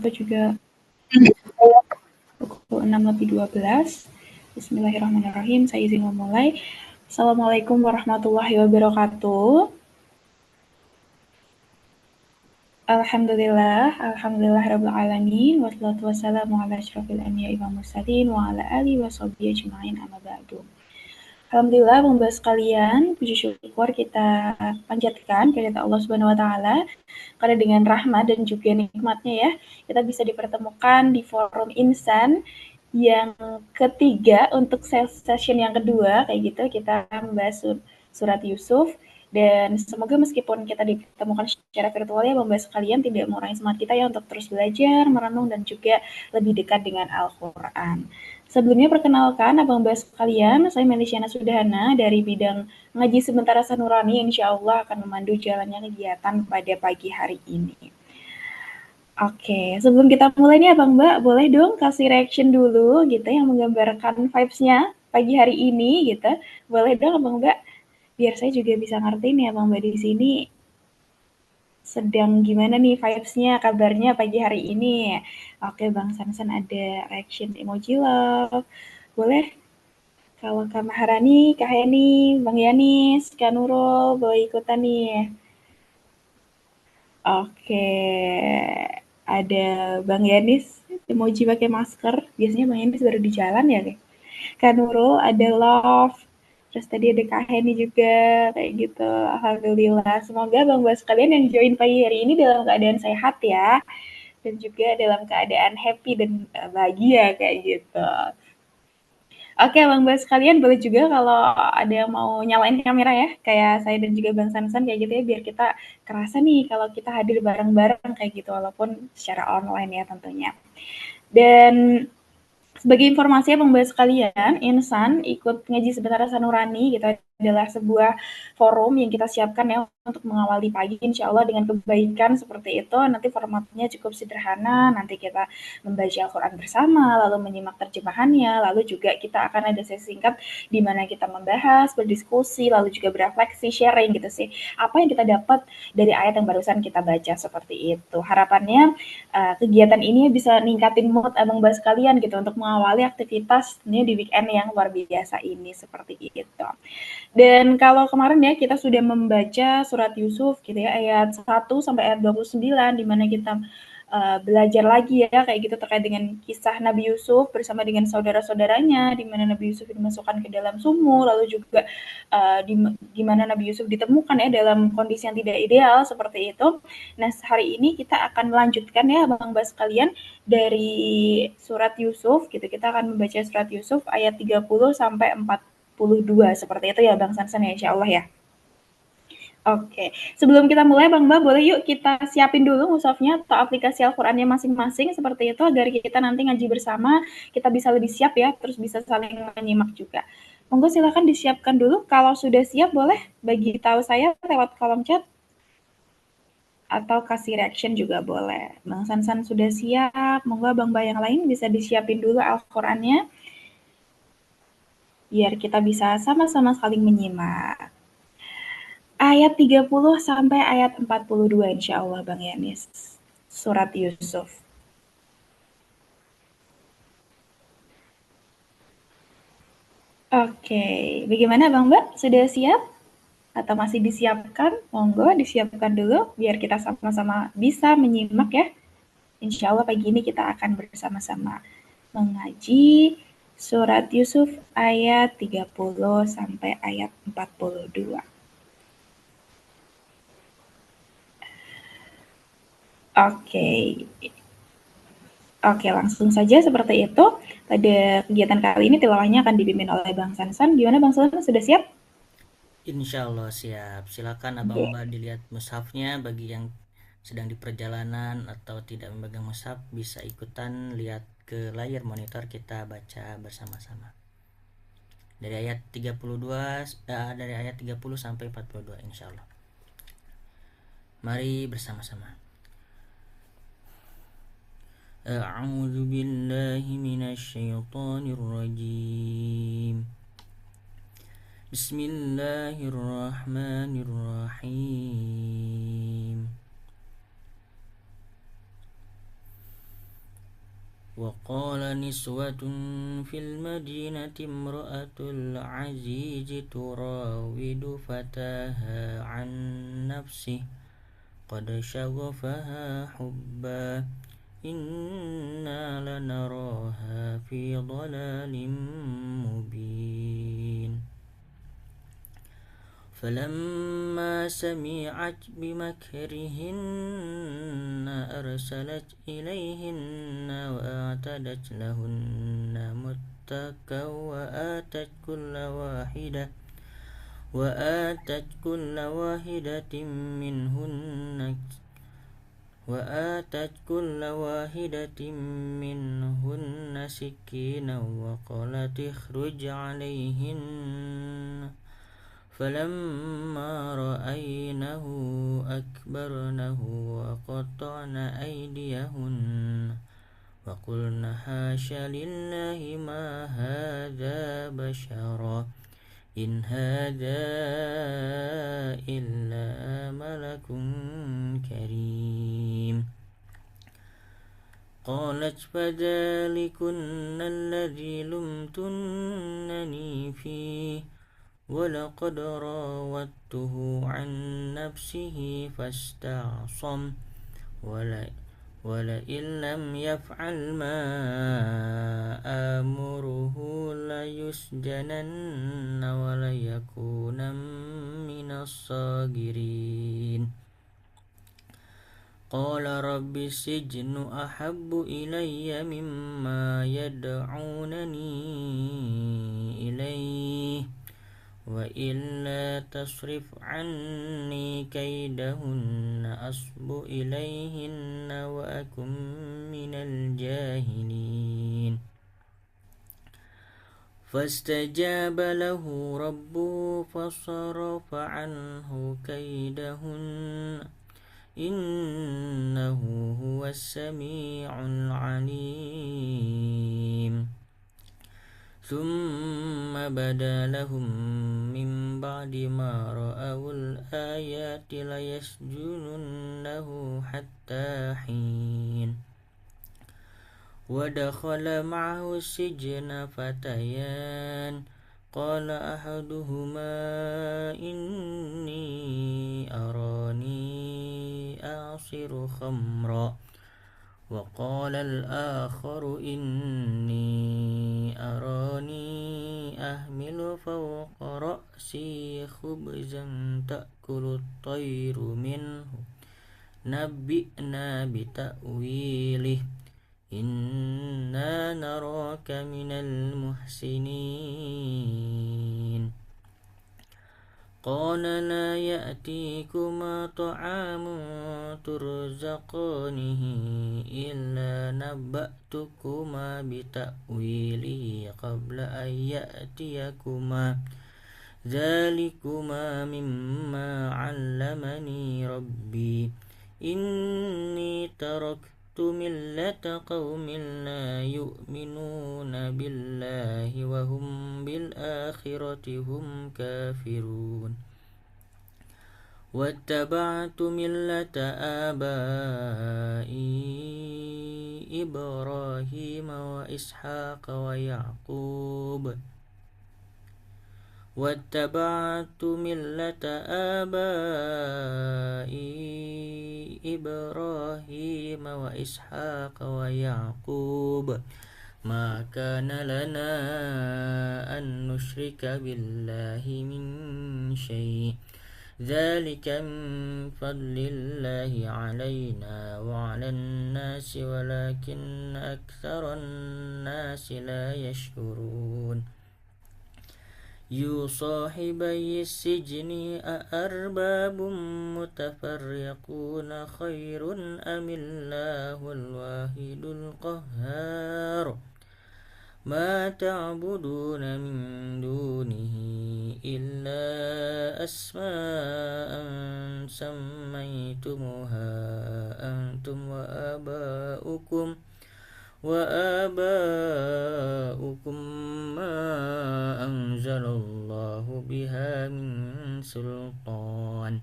mahasiswa juga pukul 6:12. Bismillahirrahmanirrahim. Saya izin memulai. Assalamualaikum warahmatullahi wabarakatuh. Alhamdulillah rabbil wassalatu wassalamu ala asyrofil anbiya'i wal mursalin wa ala alihi washabihi ajma'in amma ba'du. Alhamdulillah, membahas sekalian, puji syukur kita panjatkan kepada Allah Subhanahu wa taala karena dengan rahmat dan juga nikmatnya ya, kita bisa dipertemukan di forum Insan yang ketiga untuk session yang kedua kayak gitu, kita membahas surat Yusuf. Dan semoga meskipun kita ditemukan secara virtual ya, membahas sekalian tidak mengurangi semangat kita ya untuk terus belajar, merenung, dan juga lebih dekat dengan Al-Quran. Sebelumnya perkenalkan abang bahas sekalian, saya Melisiana Sudhana dari bidang ngaji sebentar Asa Nurani, insya Allah akan memandu jalannya kegiatan pada pagi hari ini. Oke, sebelum kita mulai nih Abang Mbak, boleh dong kasih reaction dulu gitu yang menggambarkan vibes-nya pagi hari ini gitu. Boleh dong Abang Mbak, biar saya juga bisa ngerti nih Abang Mbak di sini sedang gimana nih vibes-nya, kabarnya pagi hari ini. Oke, Bang Sansan ada reaction emoji love. Boleh kalau Kak Maharani, Kak Heni, Bang Yanis, Kak Nurul, boleh ikutan nih. Oke, ada Bang Yanis, emoji pakai masker. Biasanya Bang Yanis baru di jalan ya, Kak Nurul, ada love. Terus tadi ada Kak Heni juga, kayak gitu. Alhamdulillah. Semoga Bang Bas kalian yang join pagi hari ini dalam keadaan sehat ya. Dan juga dalam keadaan happy dan bahagia kayak gitu. Oke, Bang Bas kalian boleh juga kalau ada yang mau nyalain kamera ya, kayak saya dan juga Bang Sansan kayak gitu ya, biar kita kerasa nih kalau kita hadir bareng-bareng kayak gitu, walaupun secara online ya tentunya. Dan sebagai informasi ya pembahas sekalian, Insan ikut ngaji sebentar Asa Nurani gitu adalah sebuah forum yang kita siapkan ya untuk mengawali pagi insya Allah dengan kebaikan seperti itu. Nanti formatnya cukup sederhana, nanti kita membaca Al-Quran bersama, lalu menyimak terjemahannya, lalu juga kita akan ada sesi singkat di mana kita membahas, berdiskusi, lalu juga berefleksi, sharing gitu sih. Apa yang kita dapat dari ayat yang barusan kita baca seperti itu. Harapannya kegiatan ini bisa ningkatin mood abang bahas kalian gitu untuk mengawali aktivitas ini di weekend yang luar biasa ini seperti itu. Dan kalau kemarin ya kita sudah membaca surat Yusuf gitu ya ayat 1 sampai ayat 29 di mana kita belajar lagi ya kayak gitu terkait dengan kisah Nabi Yusuf bersama dengan saudara-saudaranya di mana Nabi Yusuf dimasukkan ke dalam sumur lalu juga di mana Nabi Yusuf ditemukan ya dalam kondisi yang tidak ideal seperti itu. Nah, hari ini kita akan melanjutkan ya Bang Bas kalian dari surat Yusuf gitu. Kita akan membaca surat Yusuf ayat 30 sampai 42 seperti itu ya Bang Sansan ya insyaallah ya. Oke, sebelum kita mulai Bang Mbak, boleh yuk kita siapin dulu mushafnya atau aplikasi Al-Qur'annya masing-masing seperti itu agar kita nanti ngaji bersama, kita bisa lebih siap ya, terus bisa saling menyimak juga. Monggo silakan disiapkan dulu. Kalau sudah siap boleh bagi tahu saya lewat kolom chat atau kasih reaction juga boleh. Bang Sansan sudah siap, monggo Bang Mbak yang lain bisa disiapin dulu Al-Qur'annya biar kita bisa sama-sama saling menyimak. Ayat 30 sampai ayat 42 insya Allah Bang Yanis. Surat Yusuf. Oke, bagaimana Bang Mbak? Sudah siap? Atau masih disiapkan? Monggo disiapkan dulu biar kita sama-sama bisa menyimak ya. Insya Allah pagi ini kita akan bersama-sama mengaji surat Yusuf ayat 30 sampai ayat 42. Oke. Oke, langsung saja seperti itu. Pada kegiatan kali ini tilawahnya akan dipimpin oleh Bang Sansan. Gimana Bang Sansan, sudah siap? Insya Allah siap. Silakan Abang Oke. Mbak dilihat mushafnya. Bagi yang sedang di perjalanan atau tidak memegang mushaf bisa ikutan lihat ke layar monitor kita baca bersama-sama. Dari ayat 32 dari ayat 30 sampai 42 insya Allah. Mari bersama-sama. A'udzu billahi minasyaitonir rajim. Bismillahirrahmanirrahim. وقال نسوة في المدينة امرأة العزيز تراود فتاها عن نفسه قد شغفها حبا إنا لنراها في ضلال مبين فلما سمعت بمكرهن أرسلت إليهن وأعتدت لهن متكأ وآتت كل واحدة منهن سكينا وقالت اخرج عليهن فلما رأينه أكبرنه وقطعن أيديهن وقلن حاش لله ما هذا بشرا إن هذا إلا ملك كريم قالت فذلكن الذي لمتنني فيه ولقد راودته عن نفسه فاستعصم ولئن لم يفعل ما آمره ليسجنن وليكون من الصاغرين قال رب السجن أحب إلي مما يدعونني إليه وإلا تصرف عني كيدهن أصب إليهن وأكن من الجاهلين فاستجاب له ربه فصرف عنه كيدهن إنه هو السميع العليم ثم بدا لهم من بعد ما رأوا الآيات ليسجننه حتى حين ودخل معه السجن فتيان قال أحدهما إني أراني أعصر خمرا وقال الآخر إني أراني أحمل فوق رأسي خبزا تأكل الطير منه نبئنا بتأويله إنا نراك من المحسنين قال لا يأتيكما طعام ترزقانه إلا نبأتكما بتأويله قبل أن يأتيكما ذلكما مما علمني ربي إني تركت ملة قوم لا يؤمنون بالله وهم بالآخرة هم كافرون واتبعت ملة آبائي إبراهيم وإسحاق ويعقوب واتبعت ملة آبائي إبراهيم وإسحاق ويعقوب ما كان لنا أن نشرك بالله من شيء ذلك من فضل الله علينا وعلى الناس ولكن أكثر الناس لا يشكرون صاحبي السجن أأرباب متفرقون خير أم الله الواحد القهار ما تعبدون من دونه إلا أسماء سميتموها أنتم وآباؤكم ما أنزل الله بها من سلطان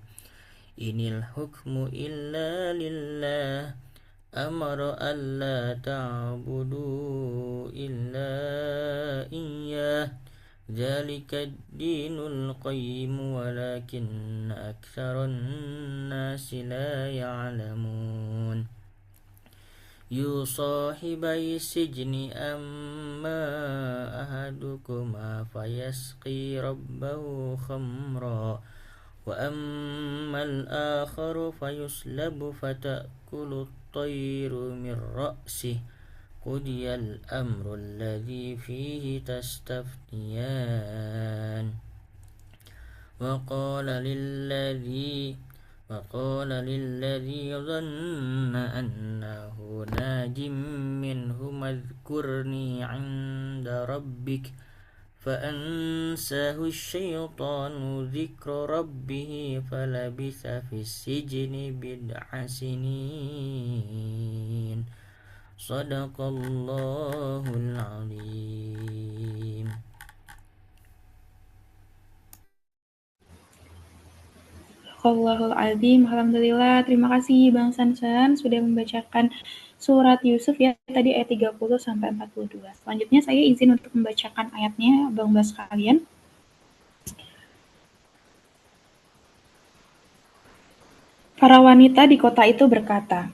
إن الحكم إلا لله أمر ألا تعبدوا إلا إياه ذلك الدين القيم ولكن أكثر الناس لا يعلمون يصاحبي السجن أما أحدكما فيسقي ربه خمرا وأما الآخر فيسلب فتأكل الطير من رأسه قضي الأمر الذي فيه تستفتيان وقال للذي ظن أنه ناج منهما اذكرني عند ربك فأنساه الشيطان ذكر ربه فلبث في السجن بضع سنين صدق الله العظيم. Sadaqallahul azim. Alhamdulillah, terima kasih Bang Sansan sudah membacakan surat Yusuf ya, tadi ayat 30 sampai 42. Selanjutnya saya izin untuk membacakan ayatnya, Bang sekalian. Para wanita di kota itu berkata,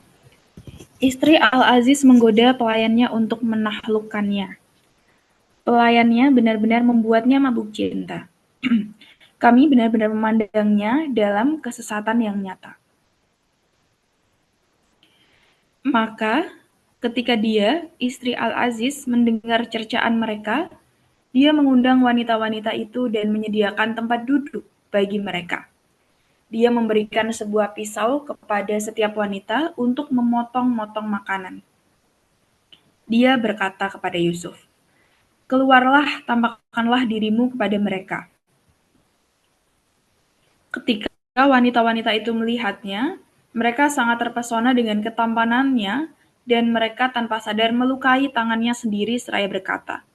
istri Al-Aziz menggoda pelayannya untuk menaklukkannya. Pelayannya benar-benar membuatnya mabuk cinta. Kami benar-benar memandangnya dalam kesesatan yang nyata. Maka, ketika dia, istri Al-Aziz, mendengar cercaan mereka, dia mengundang wanita-wanita itu dan menyediakan tempat duduk bagi mereka. Dia memberikan sebuah pisau kepada setiap wanita untuk memotong-motong makanan. Dia berkata kepada Yusuf, keluarlah, tampakkanlah dirimu kepada mereka. Ketika wanita-wanita itu melihatnya, mereka sangat terpesona dengan ketampanannya dan mereka tanpa sadar melukai tangannya sendiri seraya berkata,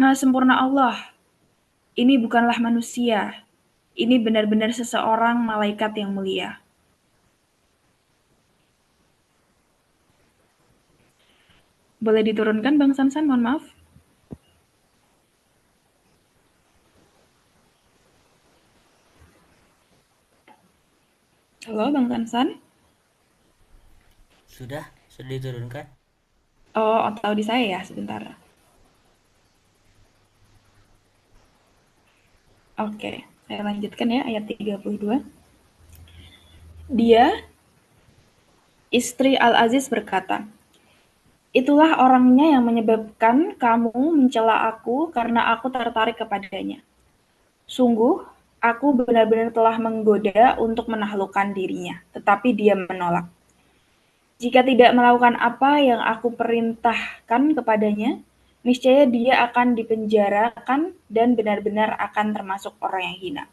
Maha sempurna Allah, ini bukanlah manusia, ini benar-benar seseorang malaikat yang mulia. Boleh diturunkan Bang Sansan, mohon maaf. Halo Bang Sansan. Sudah diturunkan. Oh, atau di saya ya, sebentar. Oke, saya lanjutkan ya ayat 32. Dia, istri Al-Aziz berkata, itulah orangnya yang menyebabkan kamu mencela aku karena aku tertarik kepadanya. Sungguh, aku benar-benar telah menggoda untuk menaklukkan dirinya, tetapi dia menolak. Jika tidak melakukan apa yang aku perintahkan kepadanya, niscaya dia akan dipenjarakan dan benar-benar akan termasuk orang yang hina.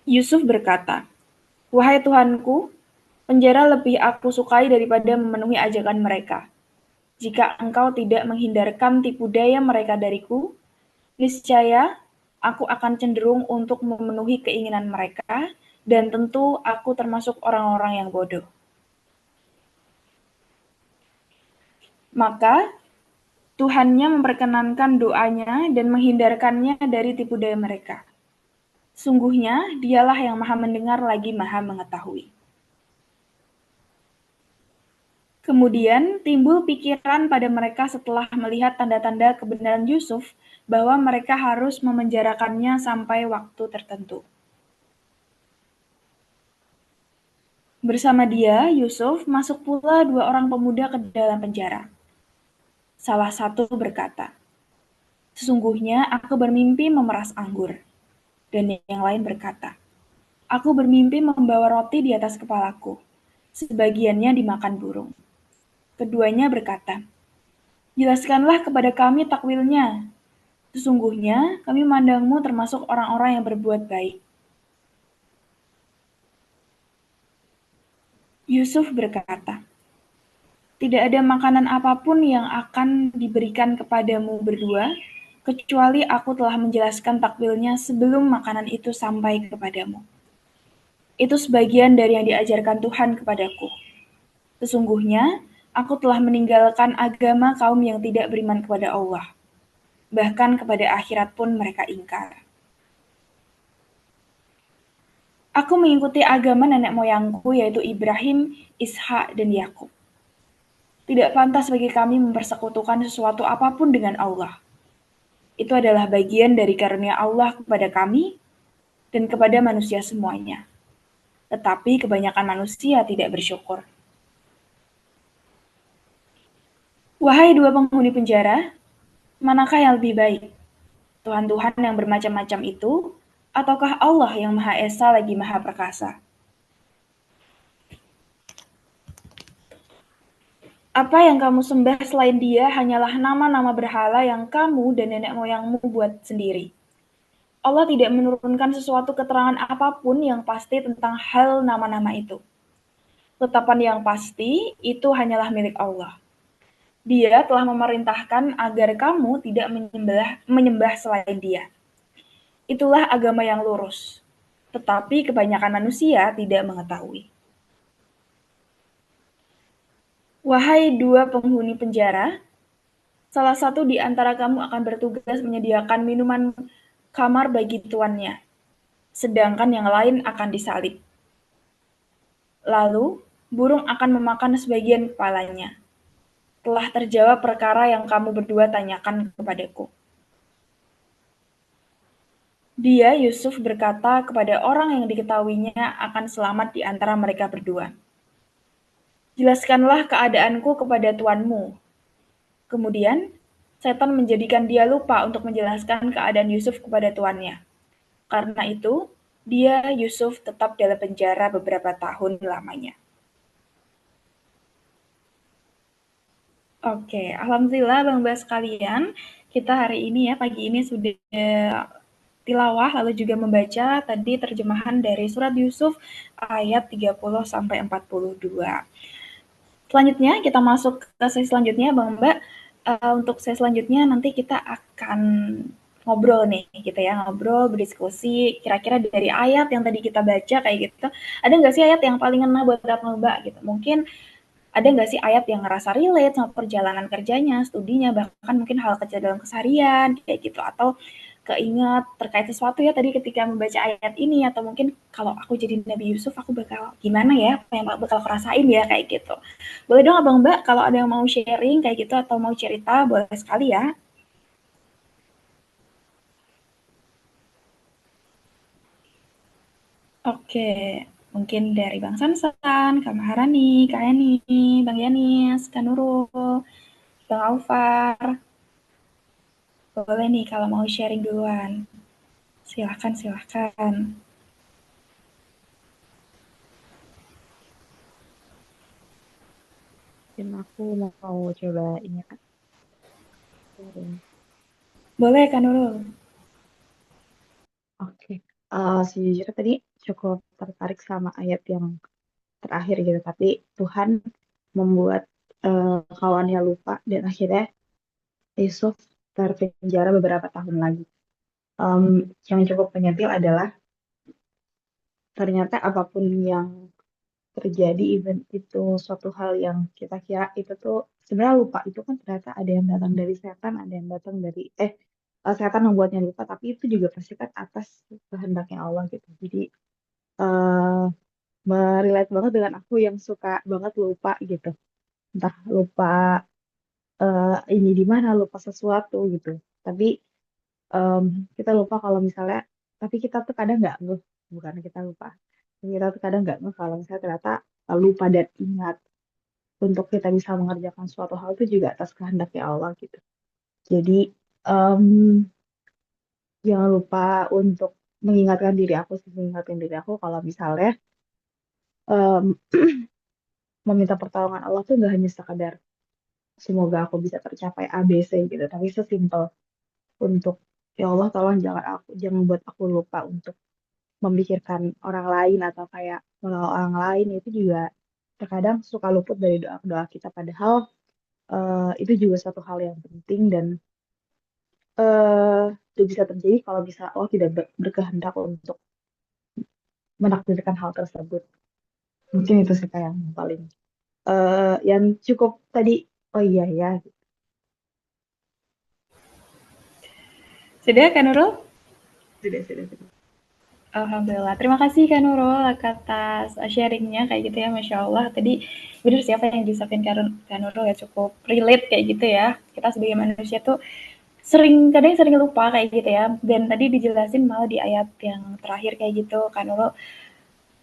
Yusuf berkata, wahai Tuhanku, penjara lebih aku sukai daripada memenuhi ajakan mereka. Jika engkau tidak menghindarkan tipu daya mereka dariku, niscaya aku akan cenderung untuk memenuhi keinginan mereka, dan tentu aku termasuk orang-orang yang bodoh. Maka Tuhannya memperkenankan doanya dan menghindarkannya dari tipu daya mereka. Sungguhnya dialah yang maha mendengar lagi maha mengetahui. Kemudian timbul pikiran pada mereka setelah melihat tanda-tanda kebenaran Yusuf bahwa mereka harus memenjarakannya sampai waktu tertentu. Bersama dia, Yusuf masuk pula 2 orang pemuda ke dalam penjara. Salah satu berkata, sesungguhnya aku bermimpi memeras anggur. Dan yang lain berkata, aku bermimpi membawa roti di atas kepalaku, sebagiannya dimakan burung. Keduanya berkata, jelaskanlah kepada kami takwilnya. Sesungguhnya kami memandangmu termasuk orang-orang yang berbuat baik. Yusuf berkata, tidak ada makanan apapun yang akan diberikan kepadamu berdua, kecuali aku telah menjelaskan takwilnya sebelum makanan itu sampai kepadamu. Itu sebagian dari yang diajarkan Tuhan kepadaku. Sesungguhnya, aku telah meninggalkan agama kaum yang tidak beriman kepada Allah. Bahkan kepada akhirat pun mereka ingkar. Aku mengikuti agama nenek moyangku yaitu Ibrahim, Ishak, dan Yakub. Tidak pantas bagi kami mempersekutukan sesuatu apapun dengan Allah. Itu adalah bagian dari karunia Allah kepada kami dan kepada manusia semuanya. Tetapi kebanyakan manusia tidak bersyukur. Wahai dua penghuni penjara, manakah yang lebih baik? Tuhan-Tuhan yang bermacam-macam itu, ataukah Allah yang Maha Esa lagi Maha Perkasa? Apa yang kamu sembah selain Dia hanyalah nama-nama berhala yang kamu dan nenek moyangmu buat sendiri. Allah tidak menurunkan sesuatu keterangan apapun yang pasti tentang hal nama-nama itu. Ketetapan yang pasti itu hanyalah milik Allah. Dia telah memerintahkan agar kamu tidak menyembah selain Dia. Itulah agama yang lurus. Tetapi kebanyakan manusia tidak mengetahui. Wahai dua penghuni penjara, salah satu di antara kamu akan bertugas menyediakan minuman kamar bagi tuannya, sedangkan yang lain akan disalib. Lalu, burung akan memakan sebagian kepalanya. Telah terjawab perkara yang kamu berdua tanyakan kepadaku. Dia, Yusuf, berkata kepada orang yang diketahuinya akan selamat di antara mereka berdua. Jelaskanlah keadaanku kepada tuanmu. Kemudian, setan menjadikan dia lupa untuk menjelaskan keadaan Yusuf kepada tuannya. Karena itu, dia, Yusuf, tetap dalam penjara beberapa tahun lamanya. Oke, alhamdulillah Bang Bas sekalian, kita hari ini ya pagi ini sudah tilawah lalu juga membaca tadi terjemahan dari surat Yusuf ayat 30 sampai 42. Selanjutnya kita masuk ke sesi selanjutnya Bang Mbak. Untuk sesi selanjutnya nanti kita akan ngobrol nih gitu ya, ngobrol, berdiskusi, kira-kira dari ayat yang tadi kita baca kayak gitu, ada nggak sih ayat yang paling ngena buat Mbak gitu? Mungkin ada nggak sih ayat yang ngerasa relate sama perjalanan kerjanya, studinya, bahkan mungkin hal kecil dalam keseharian kayak gitu, atau keinget terkait sesuatu ya tadi ketika membaca ayat ini, atau mungkin kalau aku jadi Nabi Yusuf aku bakal gimana ya, apa yang bakal aku rasain ya kayak gitu. Boleh dong Abang Mbak kalau ada yang mau sharing kayak gitu atau mau cerita boleh sekali ya. Oke, mungkin dari Bang Sansan, Kak Maharani, Kak Eni, Bang Yanis, Kak Nurul, Bang Alfar. Boleh nih kalau mau sharing duluan. Silahkan, silahkan. Dan aku mau coba ini kan sharing. Boleh, Kak Nurul. Oke. Sejujurnya tadi cukup tertarik sama ayat yang terakhir gitu, tapi Tuhan membuat kawannya lupa dan akhirnya Yusuf terpenjara beberapa tahun lagi. Em, yang cukup menyentil adalah ternyata apapun yang terjadi, even itu suatu hal yang kita kira itu tuh sebenarnya lupa, itu kan ternyata ada yang datang dari setan, ada yang datang dari setan membuatnya lupa, tapi itu juga pasti kan atas kehendaknya Allah gitu. Jadi eh merelate banget dengan aku yang suka banget lupa gitu, entah lupa ini di mana, lupa sesuatu gitu. Tapi em, kita lupa kalau misalnya, tapi kita tuh kadang nggak ngeh, bukan kita lupa, kita tuh kadang nggak ngeh kalau misalnya ternyata lupa dan ingat untuk kita bisa mengerjakan suatu hal itu juga atas kehendaknya Allah gitu. Jadi em, jangan lupa untuk mengingatkan diri aku sih, mengingatkan diri aku kalau misalnya em, meminta pertolongan Allah tuh gak hanya sekadar semoga aku bisa tercapai A B C gitu, tapi sesimpel untuk ya Allah tolong jangan buat aku lupa untuk memikirkan orang lain atau kayak menolong orang lain, itu juga terkadang suka luput dari doa-doa kita, padahal itu juga satu hal yang penting dan itu bisa terjadi kalau bisa Allah tidak berkehendak untuk menakdirkan hal tersebut. Mungkin itu sih kayak yang paling yang cukup tadi. Oh iya ya, Sudah, Kak Nurul? sudah. Alhamdulillah. Terima kasih Kak Nurul atas sharingnya kayak gitu ya, Masya Allah. Tadi benar siapa yang disampaikan Kak Nurul ya cukup relate kayak gitu ya. Kita sebagai manusia tuh kadang sering lupa kayak gitu ya. Dan tadi dijelasin malah di ayat yang terakhir kayak gitu, Kak Nurul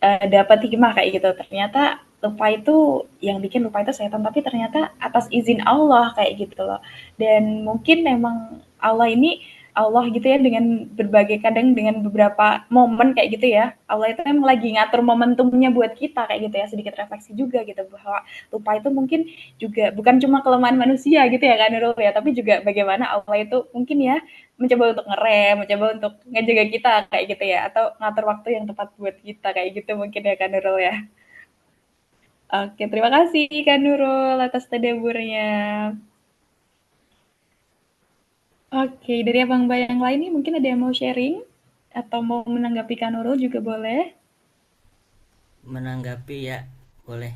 dapat hikmah kayak gitu. Ternyata lupa itu yang bikin lupa itu setan, tapi ternyata atas izin Allah kayak gitu loh. Dan mungkin memang Allah ini Allah gitu ya dengan berbagai kadang dengan beberapa momen kayak gitu ya. Allah itu emang lagi ngatur momentumnya buat kita kayak gitu ya. Sedikit refleksi juga gitu bahwa lupa itu mungkin juga bukan cuma kelemahan manusia gitu ya kan Nurul ya, tapi juga bagaimana Allah itu mungkin ya mencoba untuk ngerem, mencoba untuk ngejaga kita kayak gitu ya, atau ngatur waktu yang tepat buat kita kayak gitu mungkin ya Kak Nurul ya. Oke, terima kasih Kak Nurul atas tadaburnya. Oke, dari abang-abang yang lain nih mungkin ada yang mau sharing atau mau menanggapi Kak Nurul juga boleh. Menanggapi ya, boleh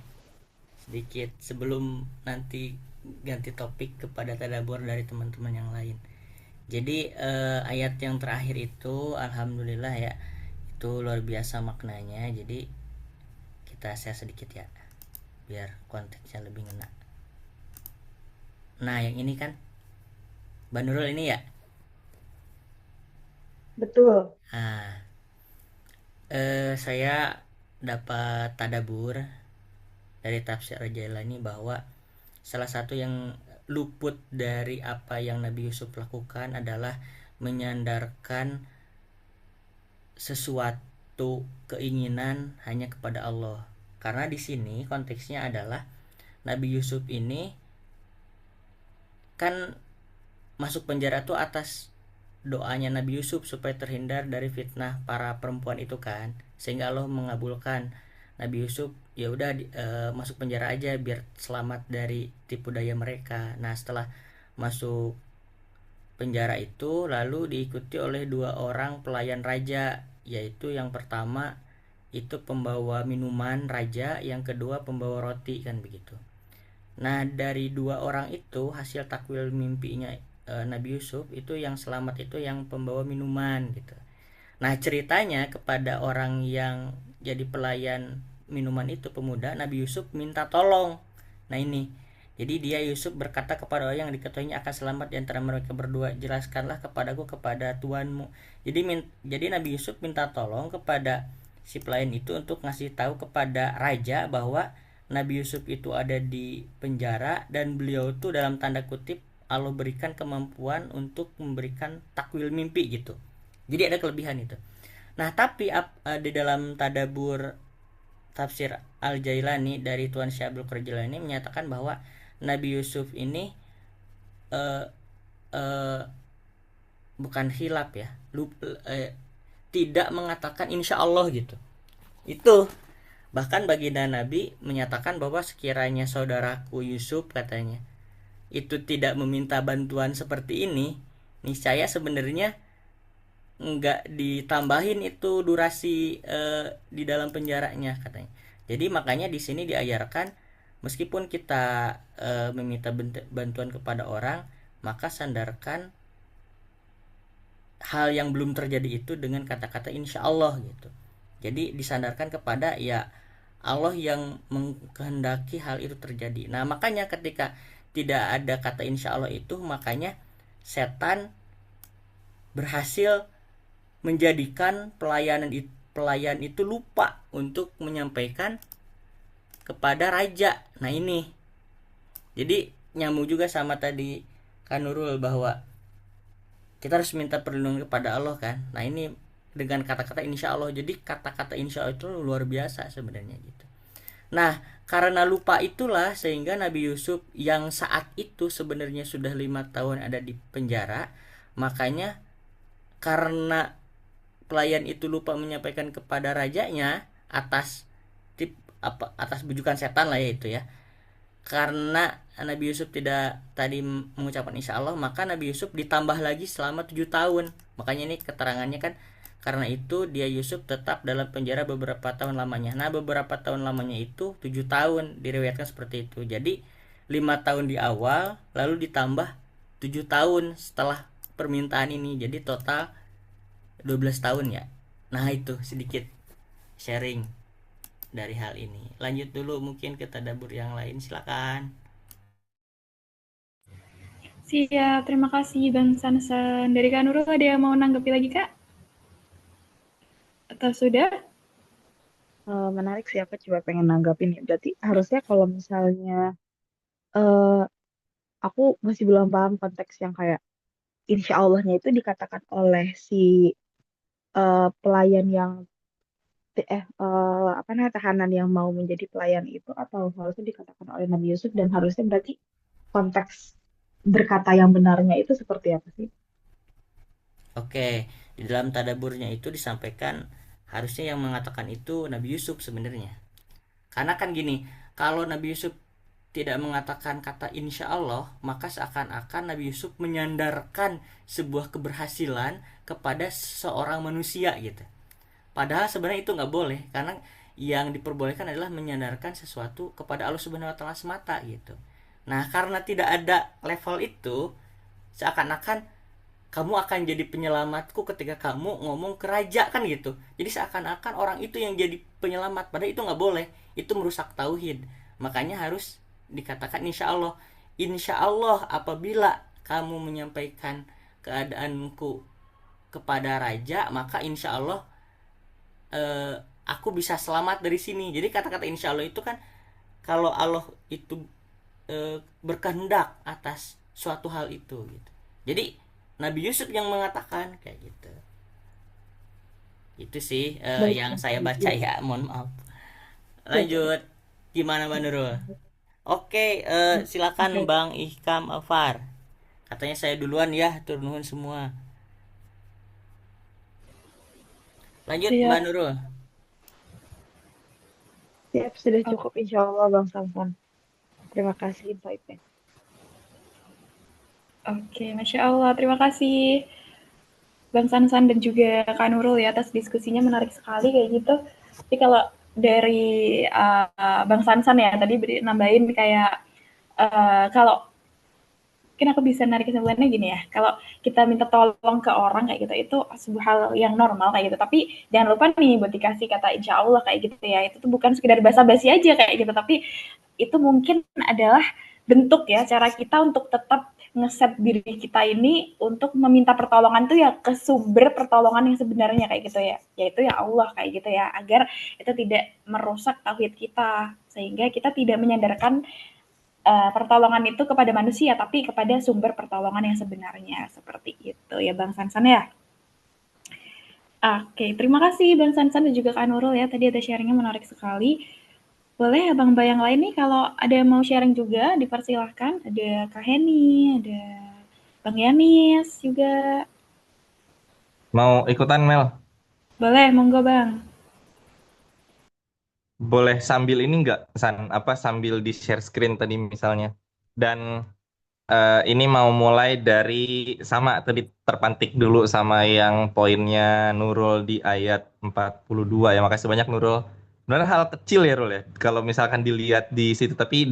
sedikit sebelum nanti ganti topik kepada tadabbur dari teman-teman yang lain. Jadi ayat yang terakhir itu alhamdulillah ya, itu luar biasa maknanya. Jadi kita share sedikit ya biar konteksnya lebih ngena. Nah yang ini kan Mbak Nurul ini ya. Betul. Nah saya dapat tadabur dari tafsir Al-Jailani bahwa salah satu yang luput dari apa yang Nabi Yusuf lakukan adalah menyandarkan sesuatu keinginan hanya kepada Allah. Karena di sini konteksnya adalah Nabi Yusuf ini kan masuk penjara tuh atas doanya Nabi Yusuf supaya terhindar dari fitnah para perempuan itu kan, sehingga Allah mengabulkan Nabi Yusuf ya udah masuk penjara aja biar selamat dari tipu daya mereka. Nah setelah masuk penjara itu lalu diikuti oleh 2 orang pelayan raja, yaitu yang pertama itu pembawa minuman raja, yang kedua pembawa roti kan begitu. Nah dari 2 orang itu hasil takwil mimpinya Nabi Yusuf itu yang selamat itu yang pembawa minuman gitu. Nah ceritanya kepada orang yang jadi pelayan minuman itu pemuda, Nabi Yusuf minta tolong. Nah ini, jadi dia Yusuf berkata kepada orang yang diketahuinya akan selamat di antara mereka berdua, jelaskanlah kepadaku kepada tuanmu. Jadi Nabi Yusuf minta tolong kepada si pelayan itu untuk ngasih tahu kepada raja bahwa Nabi Yusuf itu ada di penjara dan beliau itu dalam tanda kutip Allah berikan kemampuan untuk memberikan takwil mimpi gitu. Jadi ada kelebihan itu. Nah tapi di dalam tadabur tafsir Al-Jailani dari Tuan Syekh Abdul Qadir Jailani menyatakan bahwa Nabi Yusuf ini uh, uh, bukan hilap ya, tidak mengatakan insya Allah gitu. Itu bahkan baginda Nabi menyatakan bahwa sekiranya saudaraku Yusuf katanya itu tidak meminta bantuan seperti ini, niscaya sebenarnya nggak ditambahin itu durasi di dalam penjaranya katanya. Jadi makanya di sini diajarkan meskipun kita meminta bantuan kepada orang, maka sandarkan hal yang belum terjadi itu dengan kata-kata insya Allah gitu. Jadi disandarkan kepada ya Allah yang mengkehendaki hal itu terjadi. Nah makanya ketika tidak ada kata insya Allah itu, makanya setan berhasil menjadikan pelayan itu lupa untuk menyampaikan kepada raja. Nah ini jadi nyambung juga sama tadi Kak Nurul bahwa kita harus minta perlindungan kepada Allah kan. Nah ini dengan kata-kata insya Allah, jadi kata-kata insya Allah itu luar biasa sebenarnya gitu. Nah karena lupa itulah sehingga Nabi Yusuf yang saat itu sebenarnya sudah 5 tahun ada di penjara, makanya karena pelayan itu lupa menyampaikan kepada rajanya atas atas bujukan setan lah ya itu ya. Karena Nabi Yusuf tidak tadi mengucapkan insya Allah, maka Nabi Yusuf ditambah lagi selama 7 tahun. Makanya ini keterangannya kan Karena itu dia Yusuf tetap dalam penjara beberapa tahun lamanya. Nah, beberapa tahun lamanya itu 7 tahun, diriwayatkan seperti itu. Jadi 5 tahun di awal, lalu ditambah 7 tahun setelah permintaan ini. Jadi total 12 tahun ya. Nah, itu sedikit sharing dari hal ini. Lanjut dulu mungkin ke tadabbur yang lain, silakan. Siap, terima kasih Bang Sansan. Dari Kak Nurul ada yang mau nanggapi lagi Kak? Atau sudah? Menarik sih, aku coba pengen nanggapin ya. Berarti harusnya kalau misalnya eh aku masih belum paham konteks yang kayak insya Allahnya itu dikatakan oleh si pelayan yang apa namanya tahanan yang mau menjadi pelayan itu, atau harusnya dikatakan oleh Nabi Yusuf, dan harusnya berarti konteks berkata yang benarnya itu seperti apa sih? Oke, di dalam tadaburnya itu disampaikan harusnya yang mengatakan itu Nabi Yusuf sebenarnya. Karena kan gini, kalau Nabi Yusuf tidak mengatakan kata insya Allah, maka seakan-akan Nabi Yusuf menyandarkan sebuah keberhasilan kepada seorang manusia gitu. Padahal sebenarnya itu nggak boleh, karena yang diperbolehkan adalah menyandarkan sesuatu kepada Allah Subhanahu Wa Taala semata gitu. Nah, karena tidak ada level itu, seakan-akan kamu akan jadi penyelamatku ketika kamu ngomong ke raja kan gitu. Jadi seakan-akan orang itu yang jadi penyelamat, padahal itu nggak boleh, itu merusak tauhid. Makanya harus dikatakan insya Allah apabila kamu menyampaikan keadaanku kepada raja, maka insya Allah aku bisa selamat dari sini. Jadi kata-kata insya Allah itu kan kalau Allah itu berkehendak atas suatu hal itu gitu. Jadi Nabi Yusuf yang mengatakan kayak gitu. Itu sih Baik, yang baik, saya baik. baca Iya, ya, mohon maaf. iya, iya. Lanjut, gimana Mbak Nurul? Oke, silakan Oke, Bang Ihkam Alfar. Katanya saya duluan ya, turun semua. Lanjut Mbak Siap. Nurul. siap, sudah cukup insya Allah Bang Samson. Terima kasih insight-nya. Oke, Masya Allah. Terima kasih Bang Sansan dan juga Kak Nurul ya atas diskusinya menarik sekali kayak gitu. Tapi kalau dari Bang Sansan ya tadi nambahin kayak kalau mungkin aku bisa narik kesimpulannya gini ya, kalau kita minta tolong ke orang kayak gitu itu sebuah hal yang normal kayak gitu, tapi jangan lupa nih buat dikasih kata insya Allah kayak gitu ya, itu tuh bukan sekedar basa-basi aja kayak gitu, tapi itu mungkin adalah bentuk ya cara kita untuk tetap ngeset diri kita ini untuk meminta pertolongan tuh ya ke sumber pertolongan yang sebenarnya kayak gitu ya, yaitu ya Allah kayak gitu ya, agar itu tidak merusak tauhid kita sehingga kita tidak menyandarkan pertolongan itu kepada manusia, tapi kepada sumber pertolongan yang sebenarnya. Seperti itu ya Bang Sansan ya. Oke, terima kasih Bang Sansan dan juga Kak Nurul ya. Tadi ada sharingnya menarik sekali. Boleh ya Bang Bayang lain nih kalau ada yang mau sharing juga dipersilahkan. Ada Kak Heni, ada Bang Yanis juga. Mau ikutan Mel? Boleh, monggo Bang. Boleh sambil ini nggak, San? Apa sambil di share screen tadi misalnya? Dan ini mau mulai dari sama tadi terpantik dulu sama yang poinnya Nurul di ayat 42 ya. Makasih banyak Nurul. Benar hal kecil ya Nurul ya. Kalau misalkan dilihat di situ tapi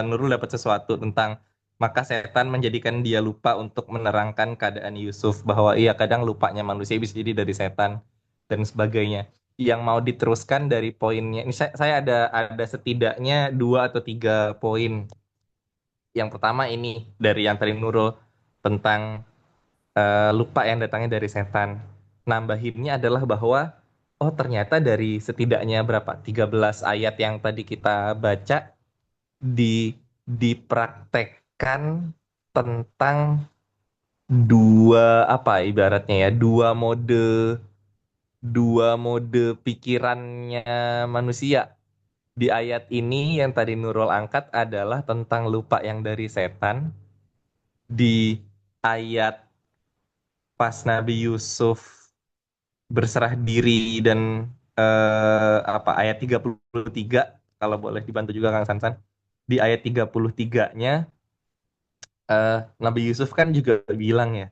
Nurul dapat sesuatu tentang maka setan menjadikan dia lupa untuk menerangkan keadaan Yusuf bahwa iya kadang lupanya manusia bisa jadi dari setan dan sebagainya. Yang mau diteruskan dari poinnya ini saya ada setidaknya 2 atau 3 poin. Yang pertama ini dari yang tadi Nurul tentang lupa yang datangnya dari setan. Nambahinnya adalah bahwa oh ternyata dari setidaknya berapa 13 ayat yang tadi kita baca di dipraktekkan tentang dua apa ibaratnya ya dua mode pikirannya manusia. Di ayat ini yang tadi Nurul angkat adalah tentang lupa yang dari setan. Di ayat pas Nabi Yusuf berserah diri dan apa ayat 33 kalau boleh dibantu juga Kang Sansan. Di ayat 33-nya Nabi Yusuf kan juga bilang ya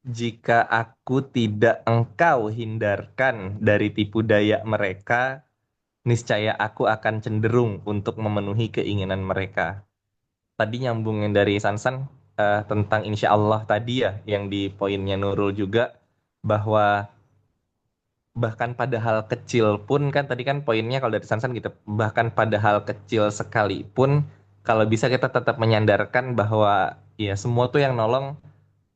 jika aku tidak engkau hindarkan dari tipu daya mereka, niscaya aku akan cenderung untuk memenuhi keinginan mereka. Tadi nyambungin dari Sansan tentang insya Allah tadi ya, yang di poinnya Nurul juga, bahwa bahkan pada hal kecil pun kan tadi kan poinnya kalau dari Sansan gitu, bahkan pada hal kecil sekalipun kalau bisa kita tetap menyandarkan bahwa ya semua tuh yang nolong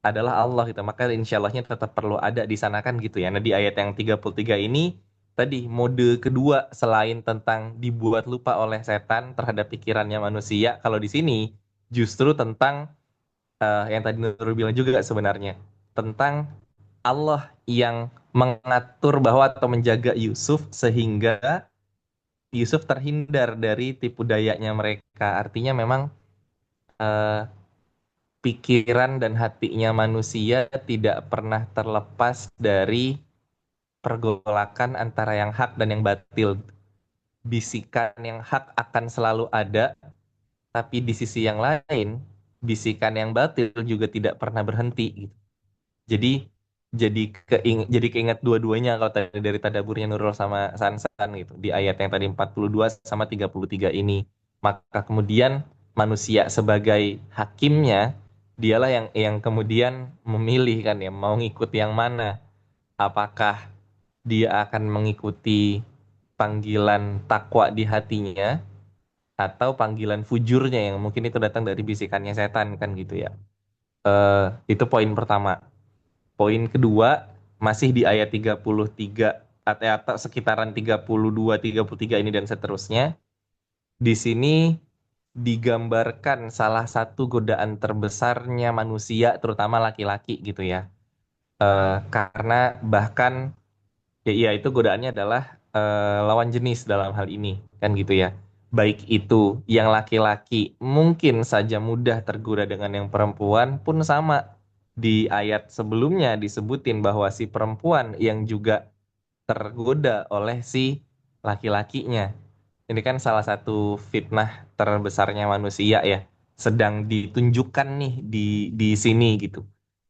adalah Allah gitu. Maka insya Allahnya tetap perlu ada di sana kan gitu ya. Nah di ayat yang 33 ini tadi mode kedua selain tentang dibuat lupa oleh setan terhadap pikirannya manusia, kalau di sini justru tentang yang tadi Nurul bilang juga sebenarnya tentang Allah yang mengatur bahwa atau menjaga Yusuf sehingga Yusuf terhindar dari tipu dayanya mereka. Artinya memang eh, pikiran dan hatinya manusia tidak pernah terlepas dari pergolakan antara yang hak dan yang batil. Bisikan yang hak akan selalu ada, tapi di sisi yang lain, bisikan yang batil juga tidak pernah berhenti gitu. Jadi jadi keinget dua-duanya kalau tadi dari tadaburnya Nurul sama Sansan gitu di ayat yang tadi 42 sama 33 ini. Maka kemudian manusia sebagai hakimnya dialah yang kemudian memilih kan ya mau ngikut yang mana. Apakah dia akan mengikuti panggilan takwa di hatinya atau panggilan fujurnya yang mungkin itu datang dari bisikannya setan kan gitu ya. Itu poin pertama. Poin kedua, masih di ayat 33 atau sekitaran 32, 33 ini dan seterusnya. Di sini digambarkan salah satu godaan terbesarnya manusia, terutama laki-laki gitu ya. Karena bahkan, ya iya itu godaannya adalah lawan jenis dalam hal ini, kan gitu ya. Baik itu yang laki-laki mungkin saja mudah tergoda dengan yang perempuan pun sama. Di ayat sebelumnya disebutin bahwa si perempuan yang juga tergoda oleh si laki-lakinya. Ini kan salah satu fitnah terbesarnya manusia ya. Sedang ditunjukkan nih di sini gitu.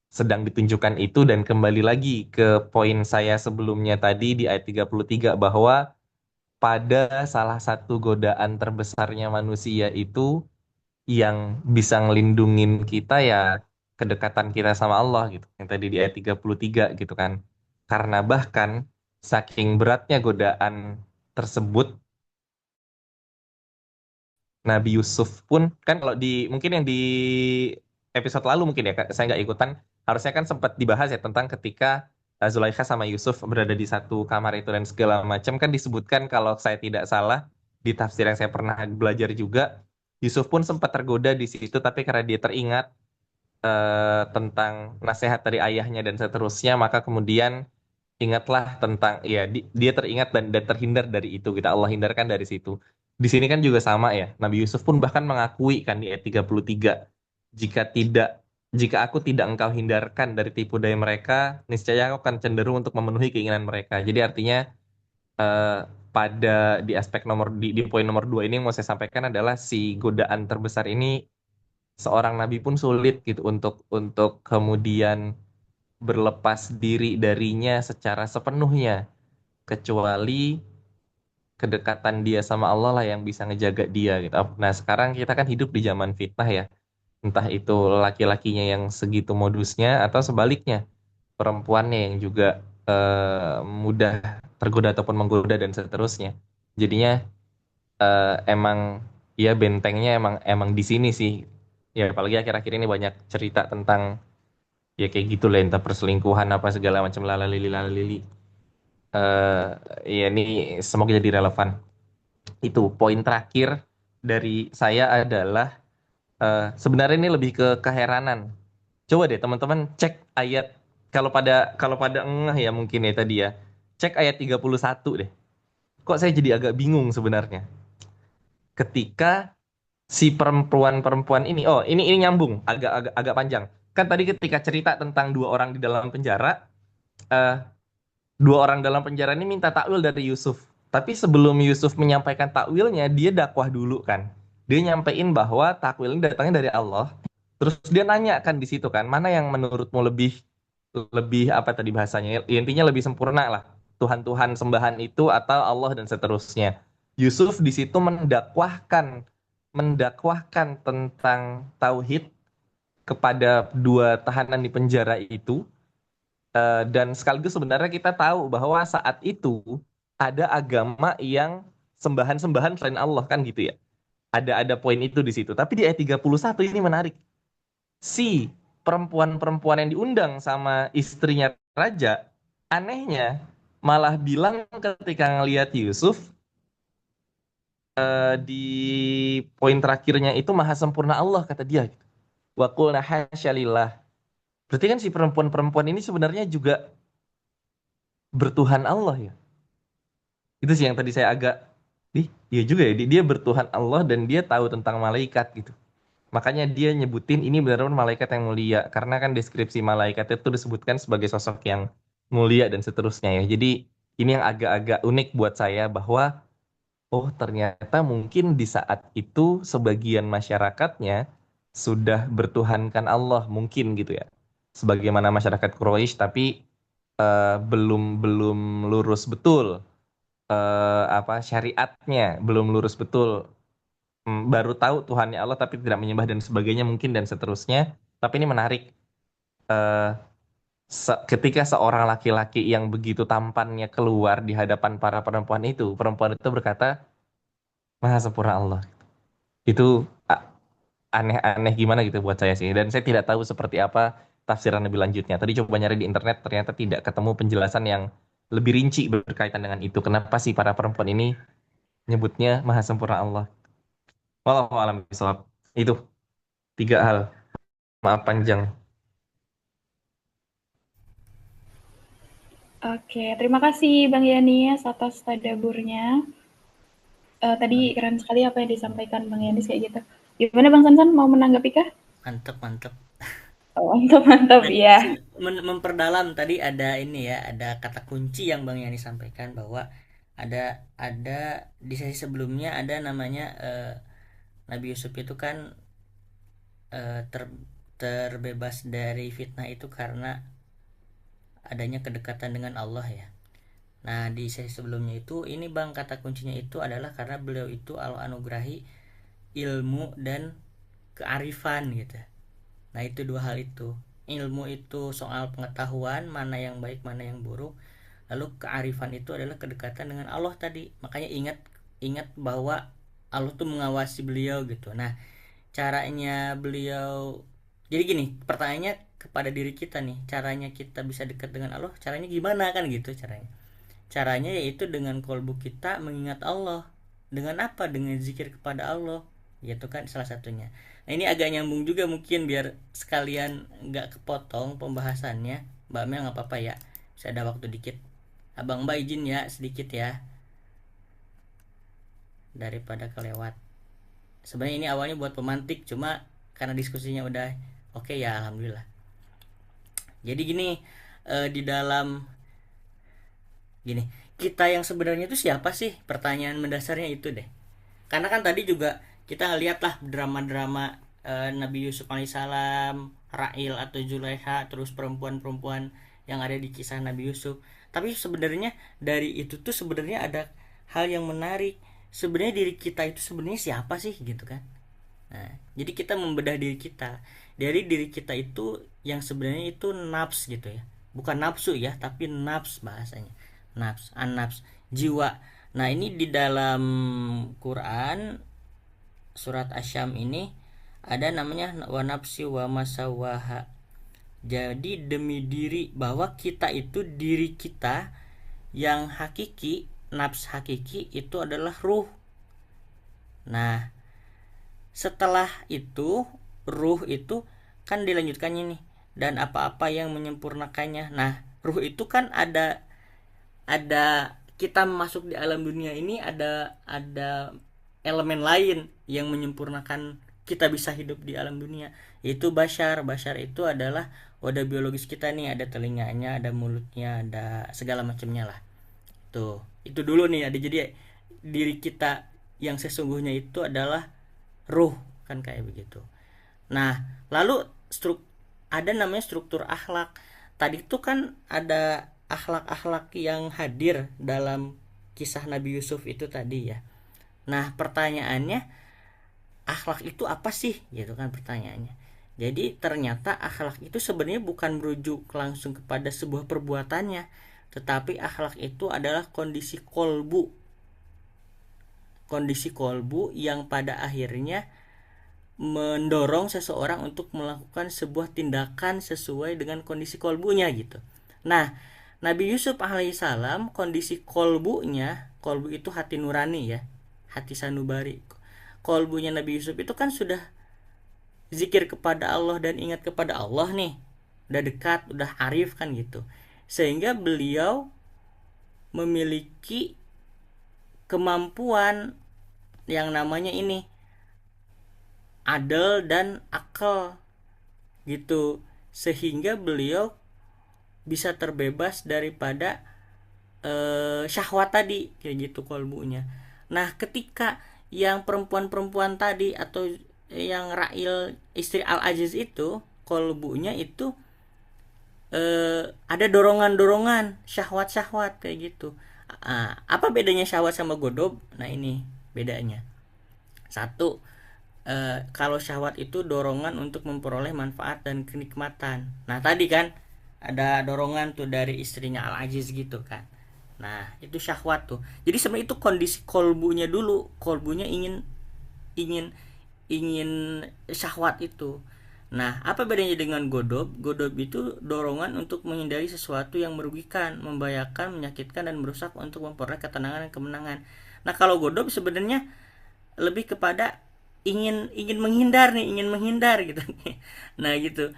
Sedang ditunjukkan itu dan kembali lagi ke poin saya sebelumnya tadi di ayat 33 bahwa pada salah satu godaan terbesarnya manusia itu yang bisa ngelindungin kita ya kedekatan kita sama Allah gitu. Yang tadi di ayat 33 gitu kan. Karena bahkan saking beratnya godaan tersebut, Nabi Yusuf pun kan kalau di mungkin yang di episode lalu mungkin ya saya nggak ikutan, harusnya kan sempat dibahas ya tentang ketika Zulaikha sama Yusuf berada di satu kamar itu dan segala macam kan disebutkan kalau saya tidak salah di tafsir yang saya pernah belajar juga Yusuf pun sempat tergoda di situ tapi karena dia teringat tentang nasihat dari ayahnya dan seterusnya maka kemudian ingatlah tentang ya dia teringat dan terhindar dari itu kita Allah hindarkan dari situ. Di sini kan juga sama ya. Nabi Yusuf pun bahkan mengakui kan di ayat 33 jika tidak jika aku tidak engkau hindarkan dari tipu daya mereka niscaya aku akan cenderung untuk memenuhi keinginan mereka. Jadi artinya eh, pada di aspek di poin nomor 2 ini yang mau saya sampaikan adalah si godaan terbesar ini seorang nabi pun sulit gitu untuk kemudian berlepas diri darinya secara sepenuhnya kecuali kedekatan dia sama Allah lah yang bisa ngejaga dia gitu. Nah, sekarang kita kan hidup di zaman fitnah ya. Entah itu laki-lakinya yang segitu modusnya atau sebaliknya perempuannya yang juga mudah tergoda ataupun menggoda dan seterusnya. Jadinya emang ya bentengnya emang emang di sini sih. Ya apalagi akhir-akhir ini banyak cerita tentang ya kayak gitu lah entah perselingkuhan apa segala macam lala lili eh ya ini semoga jadi relevan itu poin terakhir dari saya adalah sebenarnya ini lebih ke keheranan coba deh teman-teman cek ayat kalau pada ngeh ya mungkin ya tadi ya cek ayat 31 deh kok saya jadi agak bingung sebenarnya ketika si perempuan-perempuan ini oh ini nyambung agak panjang kan tadi ketika cerita tentang dua orang di dalam penjara eh, dua orang dalam penjara ini minta takwil dari Yusuf. Tapi sebelum Yusuf menyampaikan takwilnya, dia dakwah dulu kan. Dia nyampein bahwa takwil ini datangnya dari Allah. Terus dia nanya kan di situ kan, mana yang menurutmu lebih lebih apa tadi bahasanya? Intinya lebih sempurna lah. Tuhan-Tuhan sembahan itu atau Allah dan seterusnya. Yusuf di situ mendakwahkan tentang tauhid kepada dua tahanan di penjara itu. Dan sekaligus sebenarnya kita tahu bahwa saat itu ada agama yang sembahan-sembahan selain Allah kan gitu ya. Ada poin itu di situ. Tapi di ayat 31 ini menarik. Si perempuan-perempuan yang diundang sama istrinya raja, anehnya malah bilang ketika ngelihat Yusuf, di poin terakhirnya itu maha sempurna Allah kata dia. Wa qulna hasya lillah. Berarti kan si perempuan-perempuan ini sebenarnya juga bertuhan Allah ya. Itu sih yang tadi saya agak, iya juga ya, dia bertuhan Allah dan dia tahu tentang malaikat gitu. Makanya dia nyebutin ini benar-benar malaikat yang mulia. Karena kan deskripsi malaikat itu disebutkan sebagai sosok yang mulia dan seterusnya ya. Jadi ini yang agak-agak unik buat saya bahwa oh ternyata mungkin di saat itu sebagian masyarakatnya sudah bertuhankan Allah mungkin gitu ya. Sebagaimana masyarakat Quraisy tapi belum belum lurus betul, apa syariatnya belum lurus betul. Baru tahu Tuhannya Allah tapi tidak menyembah dan sebagainya mungkin dan seterusnya. Tapi ini menarik, eh, ketika seorang laki-laki yang begitu tampannya keluar di hadapan para perempuan itu berkata, Maha sempurna Allah. Itu a- aneh-aneh gimana gitu buat saya sih. Dan saya tidak tahu seperti apa tafsiran lebih lanjutnya. Tadi coba nyari di internet ternyata tidak ketemu penjelasan yang lebih rinci berkaitan dengan itu. Kenapa sih para perempuan ini nyebutnya Maha sempurna Allah? Wallahu a'lam bishawab. Itu tiga hal. Maaf panjang. Oke, terima kasih Bang Yanis atas tadaburnya. Tadi keren sekali apa yang disampaikan Bang Yanis kayak gitu. Gimana Bang Sansan mau menanggapi kah? Mantep. Oh, mantap mantap Nah, ya. memperdalam tadi ada ini ya, ada kata kunci yang Bang Yani sampaikan bahwa ada di sesi sebelumnya ada namanya Nabi Yusuf itu kan eh, ter, terbebas dari fitnah itu karena adanya kedekatan dengan Allah ya. Nah, di sesi sebelumnya itu ini Bang kata kuncinya itu adalah karena beliau itu Allah anugerahi ilmu dan kearifan gitu. Nah, itu dua hal itu. Ilmu itu soal pengetahuan mana yang baik, mana yang buruk. Lalu kearifan itu adalah kedekatan dengan Allah tadi. Makanya ingat bahwa Allah tuh mengawasi beliau gitu. Nah, caranya beliau, jadi gini, pertanyaannya kepada diri kita nih, caranya kita bisa dekat dengan Allah, caranya gimana kan gitu caranya. Caranya yaitu dengan kolbu kita mengingat Allah. Dengan apa? Dengan zikir kepada Allah. Gitu kan salah satunya. Nah, ini agak nyambung juga mungkin biar sekalian nggak kepotong pembahasannya. Mbak Mel nggak apa-apa ya. Bisa ada waktu dikit. Abang Mbak izin ya sedikit ya. Daripada kelewat. Sebenarnya ini awalnya buat pemantik. Cuma karena diskusinya udah oke ya alhamdulillah. Jadi gini, di dalam gini, kita yang sebenarnya itu siapa sih? Pertanyaan mendasarnya itu deh. Karena kan tadi juga kita lihat lah drama-drama Nabi Yusuf alaihissalam, Ra'il atau Zulaiha, terus perempuan-perempuan yang ada di kisah Nabi Yusuf. Tapi sebenarnya dari itu tuh sebenarnya ada hal yang menarik. Sebenarnya diri kita itu sebenarnya siapa sih gitu kan? Nah, jadi kita membedah diri kita. Dari diri kita itu yang sebenarnya itu nafs gitu ya. Bukan nafsu ya, tapi nafs bahasanya. Nafs, an-nafs, jiwa. Nah, ini di dalam Quran surat Asyam ini ada namanya wa nafsi wa masawaha. Jadi demi diri, bahwa kita itu diri kita yang hakiki, nafs hakiki itu adalah ruh. Nah, setelah itu ruh itu kan dilanjutkannya nih, dan apa-apa yang menyempurnakannya. Nah, ruh itu kan ada kita masuk di alam dunia ini ada elemen lain yang menyempurnakan kita bisa hidup di alam dunia, yaitu bashar. Bashar itu adalah wadah biologis kita nih, ada telinganya, ada mulutnya, ada segala macamnya lah. Tuh, itu dulu nih ada. Jadi diri kita yang sesungguhnya itu adalah ruh, kan kayak begitu. Nah, lalu ada namanya struktur akhlak. tadi itu kan ada akhlak-akhlak yang hadir dalam kisah Nabi Yusuf itu tadi ya. Nah pertanyaannya, akhlak itu apa sih gitu kan pertanyaannya. Jadi ternyata akhlak itu sebenarnya bukan merujuk langsung kepada sebuah perbuatannya, tetapi akhlak itu adalah kondisi kolbu yang pada akhirnya mendorong seseorang untuk melakukan sebuah tindakan sesuai dengan kondisi kolbunya gitu. Nah, Nabi Yusuf alaihissalam kondisi kolbu itu hati nurani ya, hati sanubari. Kolbunya Nabi Yusuf itu kan sudah zikir kepada Allah dan ingat kepada Allah nih, udah dekat, udah arif kan gitu, sehingga beliau memiliki kemampuan yang namanya ini adil dan akal gitu, sehingga beliau bisa terbebas daripada syahwat tadi kayak gitu kolbunya. Nah ketika yang perempuan-perempuan tadi atau yang Ra'il istri Al-Aziz itu kolbunya itu ada dorongan-dorongan syahwat-syahwat kayak gitu. Apa bedanya syahwat sama godob? Nah ini bedanya. Satu, kalau syahwat itu dorongan untuk memperoleh manfaat dan kenikmatan. Nah tadi kan ada dorongan tuh dari istrinya Al-Aziz gitu kan. Nah itu syahwat tuh. Jadi sebenarnya itu kondisi kolbunya dulu. Kolbunya ingin syahwat itu. Nah apa bedanya dengan godob? Godob itu dorongan untuk menghindari sesuatu yang merugikan, membahayakan, menyakitkan, dan merusak untuk memperoleh ketenangan dan kemenangan. Nah kalau godob sebenarnya lebih kepada ingin menghindar gitu. Nah gitu.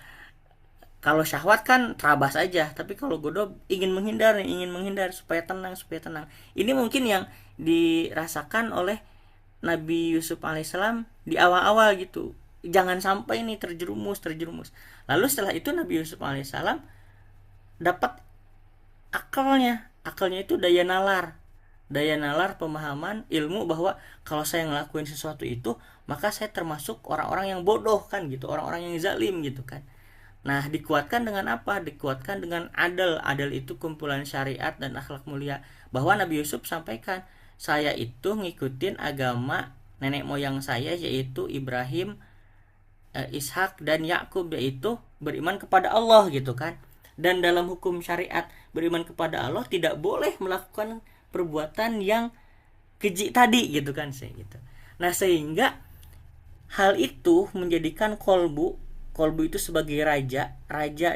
Kalau syahwat kan terabas aja, tapi kalau godob ingin menghindar supaya tenang. Ini mungkin yang dirasakan oleh Nabi Yusuf alaihissalam di awal-awal gitu. Jangan sampai ini terjerumus. Lalu setelah itu Nabi Yusuf alaihissalam dapat akalnya itu daya nalar pemahaman ilmu bahwa kalau saya ngelakuin sesuatu itu maka saya termasuk orang-orang yang bodoh kan gitu, orang-orang yang zalim gitu kan. Nah dikuatkan dengan apa? Dikuatkan dengan adil itu kumpulan syariat dan akhlak mulia, bahwa Nabi Yusuf sampaikan, saya itu ngikutin agama nenek moyang saya yaitu Ibrahim, Ishak dan Yakub, yaitu beriman kepada Allah gitu kan. Dan dalam hukum syariat beriman kepada Allah tidak boleh melakukan perbuatan yang keji tadi gitu kan gitu. Nah sehingga hal itu menjadikan kolbu itu sebagai raja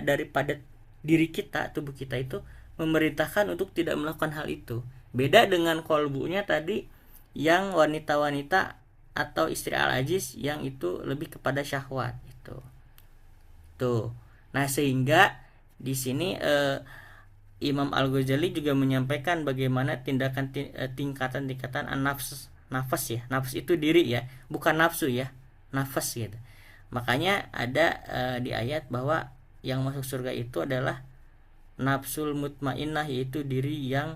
daripada diri kita, tubuh kita itu memerintahkan untuk tidak melakukan hal itu. Beda dengan kolbunya tadi yang wanita-wanita atau istri Al-Aziz yang itu lebih kepada syahwat itu. Tuh. Nah sehingga di sini Imam Al-Ghazali juga menyampaikan bagaimana tingkatan nafas ya. Nafas itu diri ya, bukan nafsu ya. Nafas gitu. Makanya ada di ayat bahwa yang masuk surga itu adalah nafsul mutmainnah, yaitu diri yang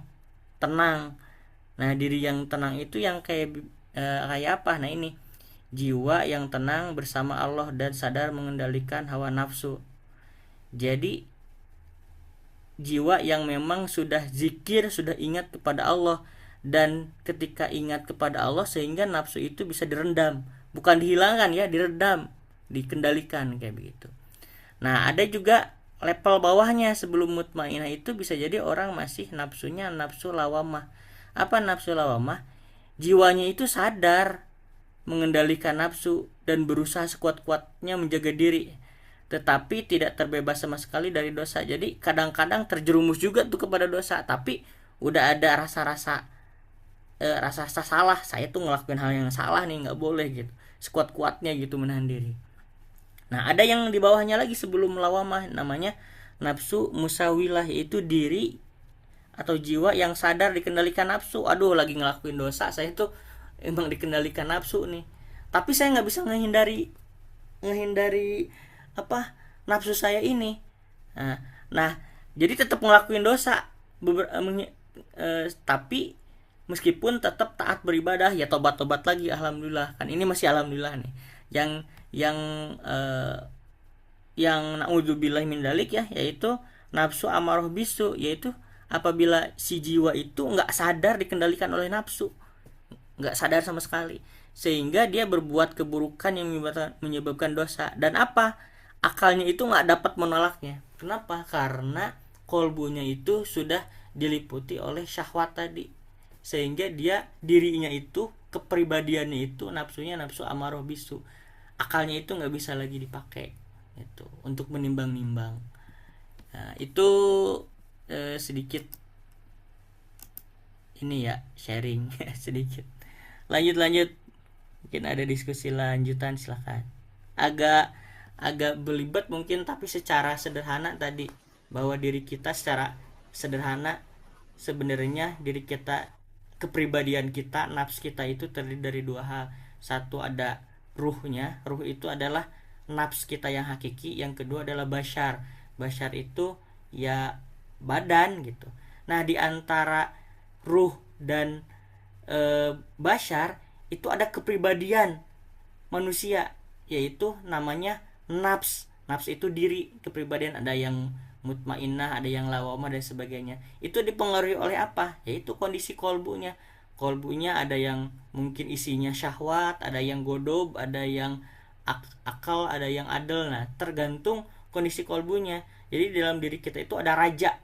tenang. Nah, diri yang tenang itu yang kayak apa? Nah, ini jiwa yang tenang bersama Allah dan sadar mengendalikan hawa nafsu. Jadi jiwa yang memang sudah zikir, sudah ingat kepada Allah, dan ketika ingat kepada Allah sehingga nafsu itu bisa direndam, bukan dihilangkan ya, diredam, dikendalikan kayak begitu. Nah ada juga level bawahnya sebelum mutmainah itu bisa jadi orang masih nafsunya nafsu lawamah. Apa nafsu lawamah? Jiwanya itu sadar mengendalikan nafsu dan berusaha sekuat-kuatnya menjaga diri, tetapi tidak terbebas sama sekali dari dosa. Jadi kadang-kadang terjerumus juga tuh kepada dosa, tapi udah ada rasa-rasa salah, saya tuh ngelakuin hal yang salah nih, nggak boleh gitu, sekuat-kuatnya gitu menahan diri. Nah ada yang di bawahnya lagi sebelum lawamah, namanya nafsu musawilah, yaitu diri atau jiwa yang sadar dikendalikan nafsu. Aduh lagi ngelakuin dosa, saya tuh emang dikendalikan nafsu nih, tapi saya nggak bisa menghindari apa nafsu saya ini. Nah jadi tetap ngelakuin dosa, tapi meskipun tetap taat beribadah ya, tobat lagi, alhamdulillah kan, ini masih alhamdulillah nih. Yang naudzubillah min dzalik ya, yaitu nafsu amarah bisu, yaitu apabila si jiwa itu nggak sadar dikendalikan oleh nafsu, nggak sadar sama sekali, sehingga dia berbuat keburukan yang menyebabkan dosa. Dan apa, akalnya itu nggak dapat menolaknya. Kenapa? Karena kolbunya itu sudah diliputi oleh syahwat tadi, sehingga dia dirinya itu, kepribadiannya itu, nafsunya nafsu amarah bisu, akalnya itu nggak bisa lagi dipakai itu untuk menimbang-nimbang. Nah, itu sedikit ini ya, sharing sedikit. Lanjut, mungkin ada diskusi lanjutan, silahkan. Agak agak belibet mungkin, tapi secara sederhana tadi, bahwa diri kita secara sederhana sebenarnya diri kita, kepribadian kita, nafs kita itu terdiri dari dua hal. Satu ada ruhnya, ruh itu adalah nafs kita yang hakiki. Yang kedua adalah bashar. Bashar itu ya badan gitu. Nah, di antara ruh dan bashar itu ada kepribadian manusia, yaitu namanya nafs. Nafs itu diri, kepribadian. Ada yang mutmainnah, ada yang lawamah, dan sebagainya. Itu dipengaruhi oleh apa? Yaitu kondisi kolbunya. Kolbunya ada yang mungkin isinya syahwat, ada yang godob, ada yang akal, ada yang adil. Nah, tergantung kondisi kolbunya. Jadi dalam diri kita itu ada raja.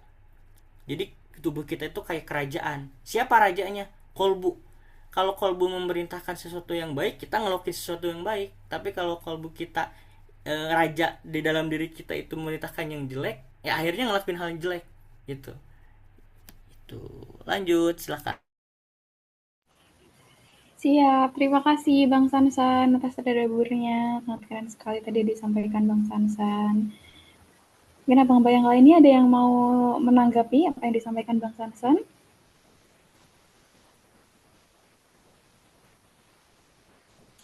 Jadi tubuh kita itu kayak kerajaan. Siapa rajanya? Kolbu. Kalau kolbu memerintahkan sesuatu yang baik, kita ngelakuin sesuatu yang baik. Tapi kalau kolbu kita, raja di dalam diri kita itu memerintahkan yang jelek, ya akhirnya ngelakuin hal yang jelek gitu. Itu. Lanjut, silakan. Siap, terima kasih Bang Sansan atas tadabburnya. Sangat keren sekali tadi disampaikan Bang Sansan. Mungkin abang-abang yang lainnya ada yang mau menanggapi apa yang disampaikan Bang Sansan?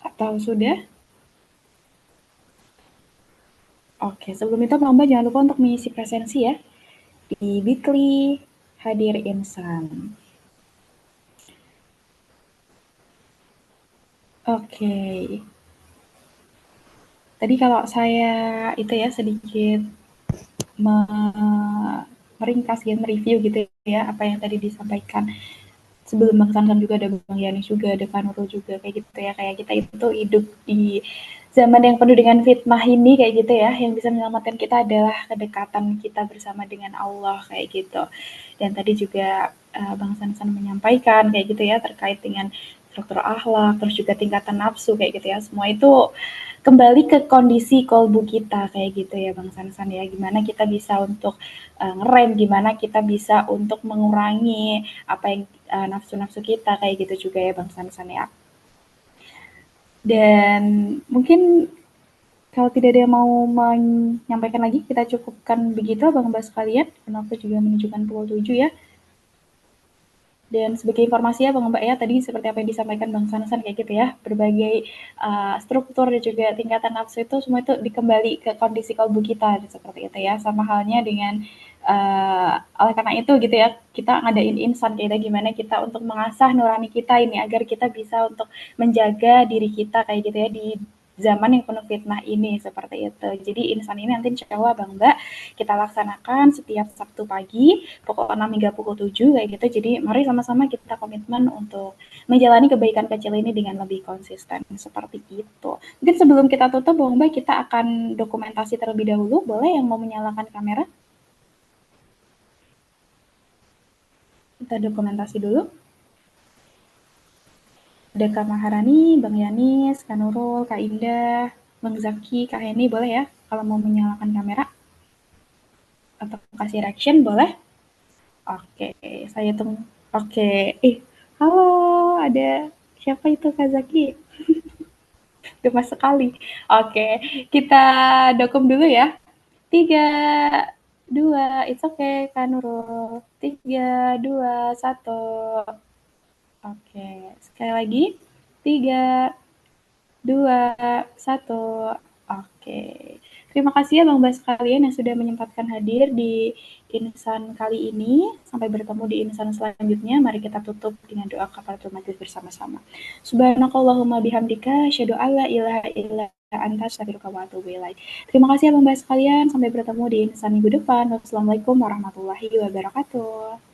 Atau sudah? Oke, sebelum itu abang-abang jangan lupa untuk mengisi presensi ya di Bit.ly Hadir Insan. Oke. Tadi kalau saya itu ya sedikit meringkas ya, mereview gitu ya apa yang tadi disampaikan. Sebelum Bang Sansan juga ada Bang Yanis juga, ada Kanurul juga kayak gitu ya. Kayak kita itu hidup di zaman yang penuh dengan fitnah ini kayak gitu ya. Yang bisa menyelamatkan kita adalah kedekatan kita bersama dengan Allah kayak gitu. Dan tadi juga Bang Sansan menyampaikan kayak gitu ya terkait dengan struktur akhlak, terus juga tingkatan nafsu kayak gitu ya. Semua itu kembali ke kondisi kolbu kita kayak gitu ya Bang Sansan ya. Gimana kita bisa untuk ngerem, gimana kita bisa untuk mengurangi apa yang nafsu-nafsu kita kayak gitu juga ya Bang Sansan ya. Dan mungkin kalau tidak ada yang mau menyampaikan lagi, kita cukupkan begitu Abang-abang sekalian. Karena aku juga menunjukkan pukul 7 ya. Dan sebagai informasi ya Bang Mbak ya, tadi seperti apa yang disampaikan Bang Sansan kayak gitu ya, berbagai struktur dan juga tingkatan nafsu itu semua itu dikembali ke kondisi kalbu kita seperti itu ya, sama halnya dengan oleh karena itu gitu ya, kita ngadain insan kayak gimana kita untuk mengasah nurani kita ini agar kita bisa untuk menjaga diri kita kayak gitu ya di zaman yang penuh fitnah ini seperti itu. Jadi insan ini nanti insya Allah Bang Mbak kita laksanakan setiap Sabtu pagi pukul 6 hingga pukul 7 kayak gitu. Jadi mari sama-sama kita komitmen untuk menjalani kebaikan kecil ini dengan lebih konsisten seperti itu. Mungkin sebelum kita tutup Bang Mbak kita akan dokumentasi terlebih dahulu. Boleh yang mau menyalakan kamera? Kita dokumentasi dulu. Ada Kak Maharani, Bang Yanis, Kak Nurul, Kak Indah, Bang Zaki, Kak Heni, boleh ya kalau mau menyalakan kamera atau kasih reaction boleh. Oke, saya tunggu. Oke, halo, ada siapa itu Kak Zaki? Gemas sekali. Oke, kita dokum dulu ya. 3, 2, it's okay Kak Nurul. 3, 2, 1. Oke, sekali lagi. 3, 2, 1. Oke. Terima kasih ya Bang Bas kalian yang sudah menyempatkan hadir di insan kali ini. Sampai bertemu di insan selanjutnya. Mari kita tutup dengan doa kafaratul majlis bersama-sama. Subhanakallahumma bihamdika asyhadu alla ilaha illa anta astaghfiruka wa atubu ilaik. Terima kasih ya Bang Bas kalian. Sampai bertemu di insan minggu depan. Wassalamualaikum warahmatullahi wabarakatuh.